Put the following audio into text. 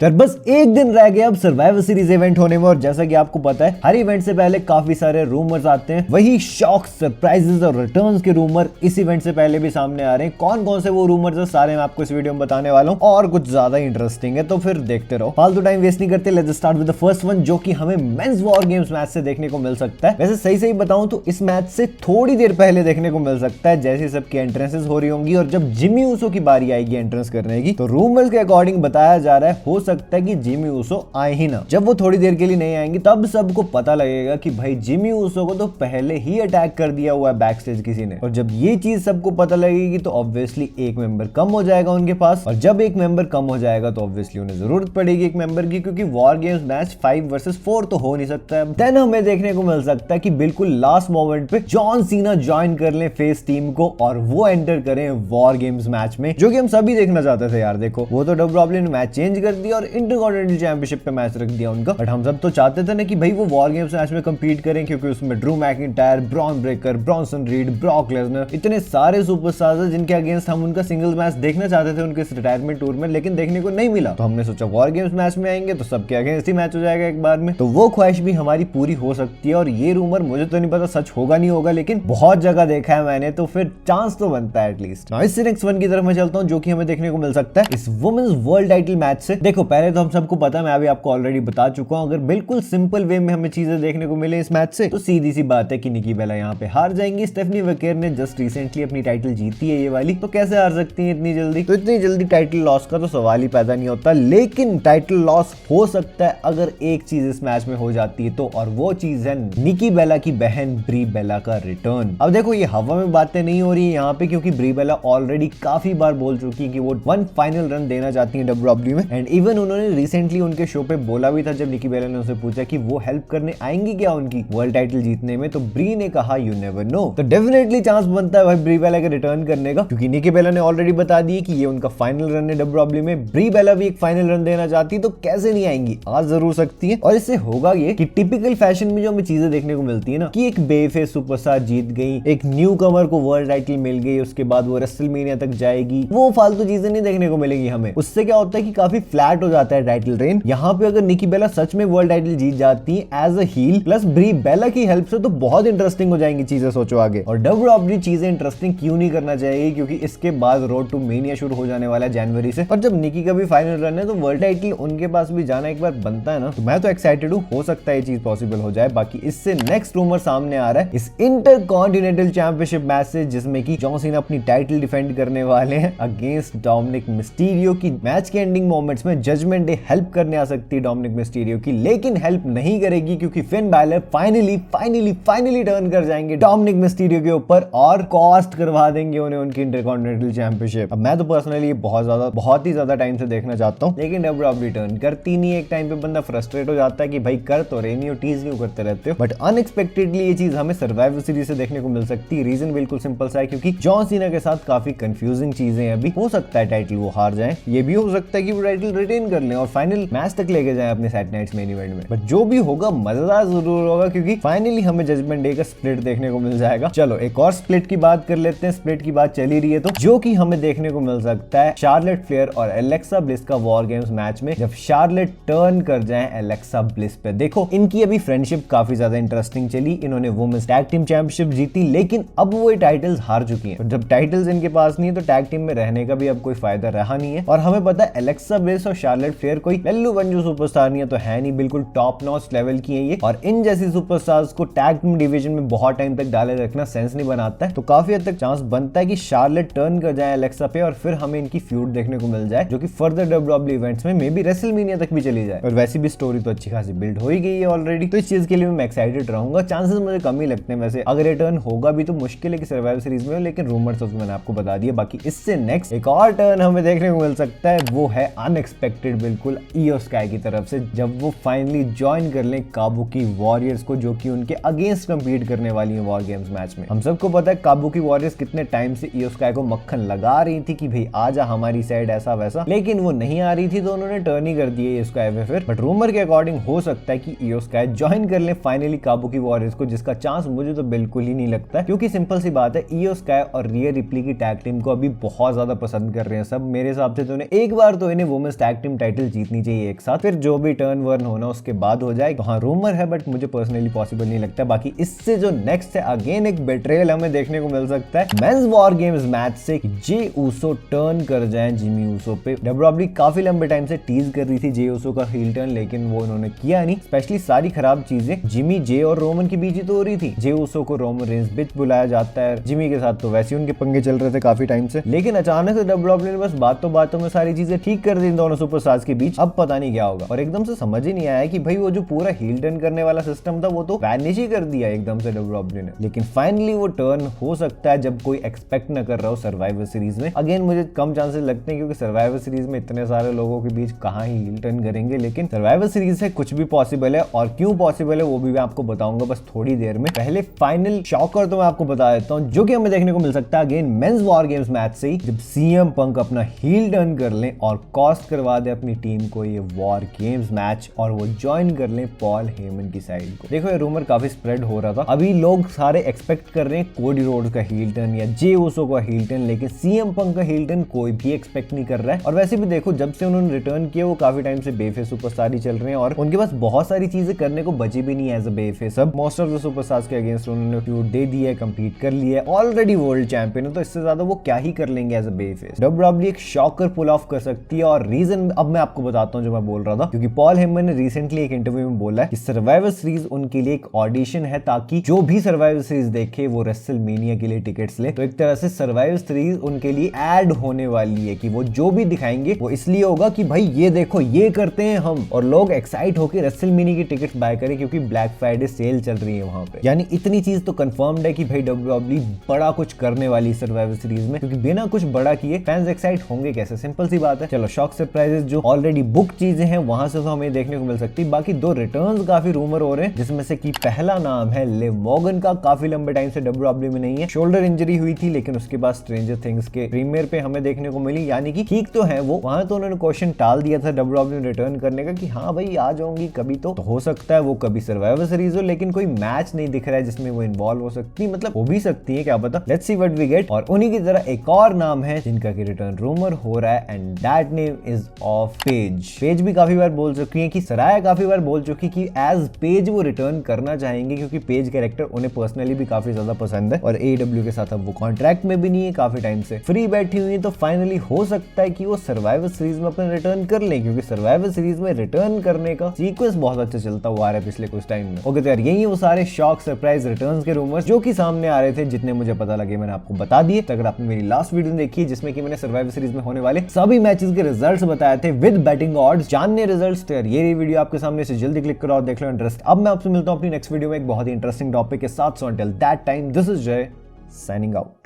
तो बस एक दिन रह गया अब सर्वाइवर सीरीज इवेंट होने में, और जैसा कि आपको पता है हर इवेंट से पहले काफी सारे रूमर्स आते हैं। वही शॉक, सरप्राइजेस और रिटर्न्स के रूमर इस इवेंट से पहले भी सामने आ रहे हैं। कौन कौन से वो रूमर्स है सारे मैं आपको इस वीडियो में बताने वाला हूं, और कुछ ज्यादा इंटरेस्टिंग है, तो फिर देखते रहो। फालतू टाइम वेस्ट नहीं करते, let's start with the first one, जो कि हमें मेंस वॉर गेम्स मैच से देखने को मिल सकता है। वैसे सही बताऊं तो इस मैच से थोड़ी देर पहले देखने को मिल सकता है, जैसे सबकी एंट्रेंसेस हो रही होंगी, और जब जिमी ऊसो की बारी आएगी एंट्रेंस करने की, तो रूमर्स के अकॉर्डिंग बताया जा रहा है हो सकता है कि जिमी ऊसो आए ही ना। जब वो थोड़ी देर के लिए नहीं आएंगे तब सबको पता लगेगा कि भाई जिमी ऊसो को तो पहले ही अटैक कर दिया हुआ है बैक स्टेज किसी ने। और जब ये चीज सबको पता लगेगी तो ऑब्वियसली एक मेंबर कम हो जाएगा उनके पास, और जब एक मेंबर कम हो जाएगा तो ऑब्वियसली उन्हें जरूरत पड़ेगी एक मेंबर की, क्योंकि वॉर गेम्स मैच 5 वर्सेस 4 तो हो नहीं सकता है। देन हमें देखने को मिल सकता है कि बिल्कुल लास्ट मोमेंट पे जॉन सीना ज्वाइन कर ले फेस टीम को, और वो एंटर करें वॉर गेम्स मैच में, जो कि हम सभी देखना चाहते थे यार। देखो वो तो WWE ने मैच चेंज कर दिया और इंटरकॉन्टिनेंटल चैंपियनशिप पे मैच रख दिया उनका, बट हम सब तो चाहते थे ना कि भाई वो वॉर गेम्स मैच में compete करें, क्योंकि उसमें Drew McIntyre, Bron Breakker, Bronson read, Brock Lesnar, इतने सारे सुपरस्टार्स हैं जिनके अगेंस्ट हम उनका सिंगल्स मैच देखना चाहते थे उनके रिटायरमेंट टूर में, लेकिन देखने को नहीं मिला। तो हमने सोचा वॉर गेम्स मैच में आएंगे तो सबके अगेंस्ट ही मैच हो जाएगा एक बार में, तो वो ख्वाहिश भी हमारी पूरी हो सकती है। और ये रूमर मुझे तो नहीं पता सच होगा नहीं होगा, लेकिन बहुत जगह देखा है मैंने, तो फिर चांस तो बनता है एटलीस्ट। इससे नेक्स्ट वन की तरफ मैं चलता हूँ, जो कि हमें देखने को मिल सकता है इस वुमेन्स वर्ल्ड टाइटल मैच से। देखो पहले तो हम सबको पता है, मैं अभी आपको ऑलरेडी बता चुका हूं, अगर बिल्कुल सिंपल वे में हमें चीजें देखने को मिले इस मैच से तो सीधी सी बात है कि निकी बेला यहाँ पे हार जाएंगी। स्टेफनी वेकेर ने जस्ट रिसेंटली अपनी टाइटल जीती है ये वाली, तो कैसे हार सकती है इतनी जल्दी? तो इतनी जल्दी टाइटल लॉस का तो सवाल ही पैदा नहीं होता, लेकिन टाइटल लॉस हो सकता है अगर एक चीज इस मैच में हो जाती है तो, और वो चीज है निकी बेला की बहन ब्री बेला का रिटर्न। अब देखो ये हवा में बातें नहीं हो रही है यहाँ पे, क्योंकि ब्री बेला ऑलरेडी काफी बार बोल चुकी है कि वो 1 फाइनल रन देना चाहती है WWE में, एंड इवन उन्होंने रिसेंटली उनके शो पे बोला भी था जब निकी बेला ने उसे पूछा कि वो हेल्प करने आएंगी क्या उनकी वर्ल्ड टाइटल जीतने में, तो ब्री ने कहा यू नेवर नो। तो डेफिनेटली चांस बनता है भाई ब्री बेला के रिटर्न करने का, क्योंकि निकी बेला ने ऑलरेडी बता दी कि ये उनका फाइनल रन है WWE में। ब्री बेला भी एक फाइनल रन देना चाहती है, तो कैसे नहीं आएंगी, आ जरूर सकती है। और इससे होगा ये कि टिपिकल फैशन में जो हमें चीजें देखने को मिलती है ना, कि एक बेफेस सुपरस्टार जीत गई, एक न्यू कमर को वर्ल्ड टाइटल मिल गई, उसके बाद वो रेसलमेनिया तक जाएगी, वो फालतू चीजें नहीं देखने को मिलेगी हमें। उससे क्या होता है कि काफी फ्लैट हो जाता है टाइटल रेन। यहाँ पे अगर निकी बेला सच में वर्ल्ड टाइटल जीत जाती है एज अ हील प्लस ब्री बेला की हेल्प से, तो बहुत इंटरेस्टिंग हो जाएंगी चीजें, सोचो आगे। और WWE चीजें इंटरेस्टिंग क्यों नहीं करना चाहिए, क्योंकि इसके बाद रोड टू मेनिया शुरू हो जाने वाला है जनवरी से, और जब निकी का भी फाइनल रन है तो वर्ल्ड टाइटल उनके पास भी जाना एक बार बनता है ना। तो मैं तो एक्साइटेड हूँ, हो सकता है ये चीज पॉसिबल हो जाए। बाकी इससे नेक्स्ट रूमर सामने आ रहा है इस इंटरकॉन्टिनेंटल चैंपियनशिप मैच से, जिसमें की जॉन सीना अपनी टाइटल डिफेंड करने वाले हैं अगेंस्ट डोमिनिक मिस्टीरियो की। मैच के एंडिंग मोमेंट्स में जजमेंट डे हेल्प करने आ सकती है डोमिनिक मिस्टीरियो की, लेकिन हेल्प नहीं करेगी क्योंकि फिन बैलर फाइनली टर्न कर जाएंगे डोमिनिक मिस्टीरियो के ऊपर और कॉस्ट करवा देंगे उन्हें उनकी इंटरकॉन्टिनेंटल चैंपियनशिप। अब मैं तो पर्सनली बहुत ही ज्यादा टाइम से देखना चाहता हूं, लेकिन WWE टर्न करती नहीं। एक टाइम पे बंदा फ्रस्ट्रेट हो जाता है कि भाई कर तो रहे नहीं हो, टीज क्यों करते रहते हो। बट अनएक्सपेक्टेडली ये चीज हमें सर्वाइवर सीरीज से देखने को मिल सकती है। रीजन बिल्कुल सिंपल सा है, क्योंकि जॉन सीना के साथ काफी कंफ्यूजिंग चीजें हैं अभी। हो सकता है टाइटल वो हार जाए, ये भी हो सकता है कि वो टाइटल रिटेन कर लें और फाइनल मैच तक लेके जाए अपने सैटरडे नाइट्स मेन इवेंट में। बट जो भी होगा मजेदार जरूर होगा, क्योंकि फाइनली हमें जजमेंट डे का स्प्लिट देखने को मिल जाएगा। चलो एक और स्प्लिट की बात कर लेते हैं, स्प्लिट की बात चली रही है तो, जो कि हमें देखने को मिल सकता है शार्लेट फ्लेयर और एलेक्सा ब्लिस का वॉर गेम्स मैच में, जब शार्लेट टर्न कर जाए एलेक्सा ब्लिस पे। देखो इनकी अभी फ्रेंडशिप काफी ज्यादा इंटरेस्टिंग चली, इन्होंने वुमेन्स टैग टीम चैंपियनशिप जीती, लेकिन अब वो टाइटल्स हार चुकी हैं। जब टाइटल्स इनके पास नहीं है तो टैग टीम में रहने का भी अब कोई फायदा रहा नहीं है। और हमें पता है एलेक्सा ब्लिस और शार्लेट फ्लेयर कोई लल्लू बंजू सुपरस्टार नहीं है, तो है नहीं, बिल्कुल टॉप नॉच लेवल की है ये। और इन जैसी सुपरस्टार्स को टैग टीम डिवीजन में बहुत टाइम तक डाले रखना सेंस नहीं बनाता है, तो काफी हद तक चांस बनता है कि शार्लेट टर्न कर जाए एलेक्सा पे और फिर हमें इनकी फ्यूड देखने को मिल जाए, जो कि फर्दर WWE इवेंट्स में मे बी रेसलमेनिया तक भी चली जाए। और वैसी भी स्टोरी तो अच्छी खासी बिल्ड हो ही गई है ऑलरेडी, तो इस चीज के लिए मैं एक्साइटेड रहूंगा। चांसेस मुझे कम ही लगते हैं वैसे, अगर ये टर्न होगा भी तो मुश्किल है कि सर्वाइवर सीरीज में हो, लेकिन रूमर्स तो मैंने आपको बता दिया। बाकी इससे नेक्स्ट एक और टर्न हमें देखने को मिल सकता है, वो है अनएक्सपेक्टेड बिल्कुल ईओ स्काई की तरफ से, जब वो फाइनली ज्वाइन कर लें काबुकी वॉरियर्स को, जो कि उनके अगेंस्ट कंपीट करने वाली है वॉर गेम्स मैच में। हम सबको पता है काबुकी वॉरियर्स कितने टाइम से ईओ स्काई को मक्खन लगा रही थी कि भाई आजा हमारी साइड ऐसा वैसा, लेकिन वो नहीं आ रही थी, तो उन्होंने टर्न ही कर दिए ईओ स्काई पे फिर। बट रूमर के अकॉर्डिंग हो सकता है कि ईओ स्काई ज्वाइन कर ले फाइनली काबुकी वॉरियर्स को, जिसका चांस मुझे तो बिल्कुल ही नहीं लगता, क्योंकि सिंपल सी बात है ईओ स्काई और रिया रिप्ली की टैग टीम को अभी बहुत ज्यादा पसंद कर रहे हैं सब। मेरे हिसाब से तो एक बार तो इन्हें वुमेन्स टैग टीम टाइटल जीतनी चाहिए एक साथ, फिर जो भी टर्न वर्न होना उसके बाद हो जाए। तो हाँ रूमर है बट मुझे पर्सनली पॉसिबल नहीं लगता। बाकी इससे जो नेक्स्ट है अगेन एक बेट्रेयल हमें देखने को मिल सकता है मेंस वॉर गेम्स मैच से, जे ऊसो टर्न कर जाए जिमी ऊसो पे। डब्ल्यूडब्ल्यूई काफी लंबे टाइम से टीज कर रही थी जे ऊसो का हील टर्न, लेकिन वो उन्होंने किया नहीं। स्पेशली सारी खराब चीजें जिमी, जे और रोमन के बीच ही तो हो रही थी। जे ऊसो को रोमन रेंस बिच बुलाया जाता है, जिमी के साथ तो वैसे ही उनके पंगे चल रहे थे काफी टाइम से, लेकिन अचानक से डब्ल्यूडब्ल्यूई ने बस बातों में सारी चीजें ठीक कर दी दोनों सुपरस्टार्स के बीच। अब पता नहीं क्या होगा, और एकदम से समझ ही नहीं आया कि भाई वो जो पूरा हील टर्न करने वाला सिस्टम था वो तो वैनिश ही कर दिया एकदम से डब्ल्यूडब्ल्यूई ने। लेकिन फाइनली वो टर्न हो सकता है जब कोई एक्सपेक्ट न कर रहा हो सर्वाइवर सीरीज में। अगेन मुझे कम चांसेस लगते हैं क्योंकि सर्वाइवर सीरीज में इतने सारे लोगों के बीच कहाँ ही हील टर्न करेंगे, लेकिन सर्वाइवर सीरीज से कुछ भी पॉसिबल है। और क्यों पॉसिबल है वो भी मैं आपको बताऊंगा बस थोड़ी देर में। पहले फाइनल शॉकर तो मैं आपको बता देता हूँ जो कि हमें देखने को मिल सकता है again men's war games match से ही, जब सीएम पंक अपना हील टर्न कर ले और कॉस्ट करवा दे अपनी टीम को ये वॉर गेम्स मैच, और वो ज्वाइन कर ले पॉल हेमन की साइड को। देखो ये रूमर काफी स्प्रेड हो रहा था, अभी लोग सारे एक्सपेक्ट कर रहे हैं कोडी रोड्स का हील टर्न या जे ऊसो का हील टर्न, लेकिन सीएम पंक का हील टर्न कोई भी एक्सपेक्ट नहीं कर रहा है। और वैसे भी देखो जब से उन्होंने रिटर्न किया वो काफी टाइम से बेफेस सुपरस्टार ही चल रहे हैं और उनके पास बहुत सारी चीजें करने को बची भी नहीं एज अ बेफेस। अब मोस्ट ऑफ द सुपरस्टार्स के अगेंस्ट उन्होंने फ्यूड दे दिया है, कंप्लीट कर लिया है, ऑलरेडी वर्ल्ड चैंपियन है, तो इससे ज्यादा वो क्या ही कर लेंगे एज अ बेफेस। डब्ल्यूडब्ल्यूई एक शॉकर पुल ऑफ कर सकती है, और रीजन अब मैं आपको बताता हूँ जो मैं बोल रहा था, क्योंकि पॉल हेमन ने रिसेंटली एक इंटरव्यू में बोला है कि सर्वाइवर सीरीज उनके लिए एक ऑडिशन है ताकि जो भी सर्वाइवर सीरीज देखे वो रेसलमेनिया के लिए टिकट्स ले। तो एक तरह से सर्वाइवर सीरीज उनके लिए ऐड होने वाली है कि वो जो भी दिखाएंगे वो इसलिए होगा कि भाई ये देखो ये करते हैं हम, और लोग एक्साइट होकर रेसलमेनिया की टिकट्स बाय करें क्योंकि ब्लैक फ्राइडे सेल चल रही है वहां पे। यानी इतनी चीज तो कंफर्म्ड है कि भाई डब्ल्यूडब्ल्यूई बड़ा कुछ करने वाली सर्वाइवर सीरीज में, क्योंकि बिना कुछ बड़ा किए फैंस एक्साइट होंगे कैसे, सिंपल सी बात है। चलो शॉक सरप्राइजेस जो ऑलरेडी बुक चीजें हैं वहां से तो हमें देखने को मिल सकती है। बाकी दो रिटर्न्स काफी रूमर हो रहे हैं, जिसमें से कि पहला नाम है लिव मॉर्गन का, काफी लंबे टाइम से डब्ल्यूडब्ल्यूई में नहीं है, शोल्डर इंजरी हुई थी, लेकिन उसके बाद स्ट्रेंजर थिंग्स के प्रीमियर पे हमें देखने को मिली, यानी कि ठीक तो है वो। वहां तो उन्होंने क्वेश्चन टाल दिया था डब्ल्यूडब्ल्यूई रिटर्न करने का कि हाँ भाई आ जाऊंगी कभी, तो हो सकता है वो कभी सर्वाइवर सीरीज हो, लेकिन कोई मैच नहीं दिख रहा है जिसमें वो इन्वॉल्व हो सकती, मतलब हो भी सकती है क्या पता, let's see what we get. और उन्हीं की तरह एक और नाम है जिनका की रिटर्न रूमर हो रहा है, and that name is of page. Page भी काफी बार बोल चुकी है कि सराया काफी बार बोल चुकी कि एज पेज वो रिटर्न करना चाहेंगे, क्योंकि पेज कैरेक्टर उन्हें पर्सनली भी काफी ज्यादा पसंद है, और एडब्ल्यू के साथ अब वो कॉन्ट्रैक्ट में भी नहीं है, काफी टाइम से फ्री बैठी हुई है, तो फाइनली हो सकता है कि वो सर्वाइवर सीरीज में अपने रिटर्न कर ले, क्योंकि सर्वाइवर सीरीज में रिटर्न करने का सीक्वेंस बहुत अच्छा चलता हुआ आ रहा है पिछले कुछ टाइम में। ओके तो यार यही वो सारे शॉक सरप्राइज रिटर्न्स के रूमर्स जो कि सामने आ रहे थे, जितने मुझे पता लगे मैंने आपको बता दिए। तो अगर आपने मेरी लास्ट वीडियो देखी जिसमें कि मैंने सर्वाइवर सीरीज में होने वाले सभी मैचेस के रिजल्ट्स बताए थे विद बैटिंग ऑड्स, जानने रिजल्ट्स, तो यार ये वीडियो आपके सामने से जल्दी क्लिक करो और देख लो इंटरेस्ट। अब मैं आपसे मिलता हूं अपनी नेक्स्ट वीडियो में एक बहुत ही इंटरेस्टिंग टॉपिक के साथ। So until that time this is जय साइनिंग आउट।